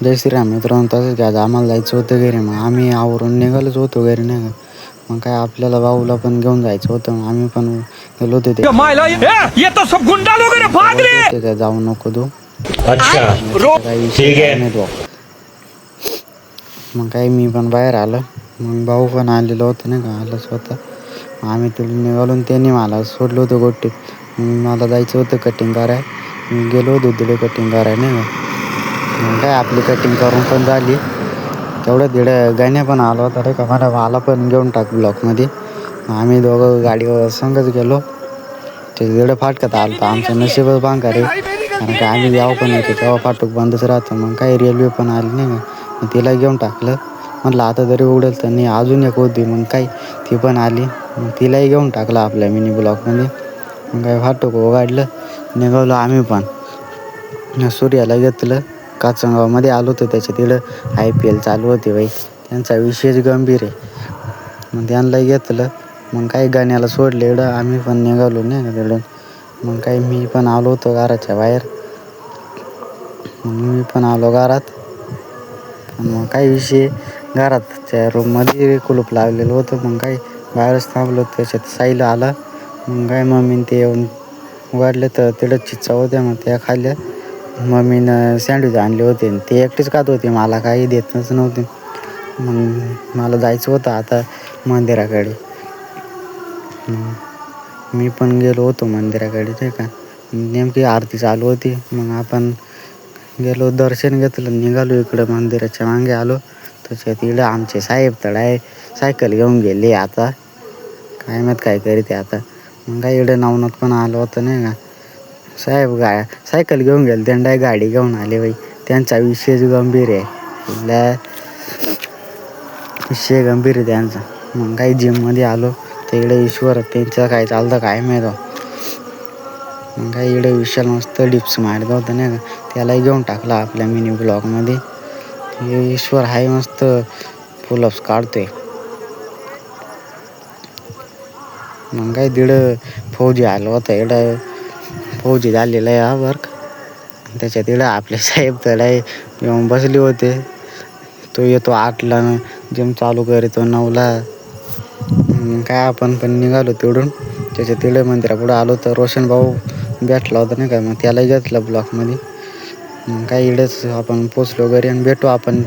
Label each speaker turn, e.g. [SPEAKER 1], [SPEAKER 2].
[SPEAKER 1] जय श्रीराम मित्रांनो. तसंच आज आम्हाला जायचं होतं घरी. मग आम्ही आवरून निघालोच होतो घरी नाही का. मग काय आपल्याला भाऊला पण घेऊन जायचं होतं. मग आम्ही पण गेलो होते ते काय जाऊ नको तू.
[SPEAKER 2] अच्छा
[SPEAKER 1] काही विषय
[SPEAKER 2] ठीक
[SPEAKER 1] काय
[SPEAKER 2] है.
[SPEAKER 1] माहित भाऊ. मग काही मी पण बाहेर आलो. मग भाऊ पण आलेलो होतं नाही का, आलं स्वतः. आम्ही तिथून निघालो त्यांनी मला सोडलं होतं गोष्टीत. मला जायचं होतं कटिंग कराय. मी गेलो होतो तिथे कटिंग कराय नाही का. मग काय आपली कटिंग करून पण झाली. तेवढं तिकडं गाण्या पण आला होता रे का, मला पण घेऊन टाक ब्लॉकमध्ये. आम्ही दोघं गाडीवर संगच गेलो. ते तिकडं फाटक्यात आलं तर आमचं नशीबच भांगार रे. कारण का आम्ही जेव्हा पण येतो तेव्हा फाटक बंदच राहतं. मग काही रेल्वे पण आली नाही का, मग तिला घेऊन टाकलं. म्हटलं आता तरी उडेल तर नाही. अजून एक होती मग काय ती पण आली. मग तिलाही घेऊन टाकलं आपल्या मिनी ब्लॉकमध्ये. मग काय फाटक उघडलं, निघालो आम्ही पण. सूर्याला घेतलं. काचनगावमध्ये आलो होतो त्याच्या तिकडं IPL चालू होती बाई. त्यांचा विषयच गंभीर आहे. मग त्यांना घेतलं. मग काही गाण्याला सोडलं इकडं. आम्ही पण निघालो नाही का तिकडून. मग काही मी पण आलो होतो घराच्या बाहेर. मग मी पण आलो घरात. मग काही विषय घरातच्या रूममध्ये कुलूप लावलेलं होतं. मग काही बाहेरच थांबलो. त्याच्यात साहिल आला. मग काय मम्मीने ते येऊन उघडले तर तिकडं चिच्चा होत्या. मग त्या खाल्ल्या. मम्मीनं सँडविच आणले होते. ते एकटेच खात होते, मला काही देतच नव्हते. मग मला जायचं होतं आता मंदिराकडे. मी पण गेलो होतो मंदिराकडे नाही का. नेमकी आरती चालू होती. मग आपण गेलो, दर्शन घेतलं, निघालो इकडं मंदिराच्या मागे आलो. त्याच्यात इकडं आमचे साहेब तर सायकल घेऊन गेले आता. काय माहीत काय करीते आता. मग काय इकडं नवनाथ पण आलं होतं नाही का. साहेब सायकल घेऊन गेले, त्यांना गाडी घेऊन आले बाई. त्यांचा विषयच गंभीर आहे. विषय गंभीर आहे त्यांचा. मग काही जिममध्ये आलो. तर इकडे ईश्वर त्यांचं काय चालतं काय माहीत. मग काही इकडे विशाल मस्त डिप्स मारत होतं नाही का. त्यालाही घेऊन टाकला आपल्या मिनी ब्लॉकमध्ये. ईश्वर हाय मस्त पुलअप्स काढतोय. मग काय तिकडं फौजी आलो होता. इकडं फौजी झालेला आहे हा वर्क. त्याच्यात इकडं आपले साहेब तर येऊन बसले होते. तो येतो 8ला, जिम चालू करतो 9ला. काय आपण पण निघालो तिकडून. त्याच्या तिकडे मंदिरापुढं आलो तर रोशन भाऊ भेटला होता नाही का. मग त्यालाही घेतलं ब्लॉकमध्ये. मग काय इकडेच आपण पोचलो घरी. आणि भेटू आपण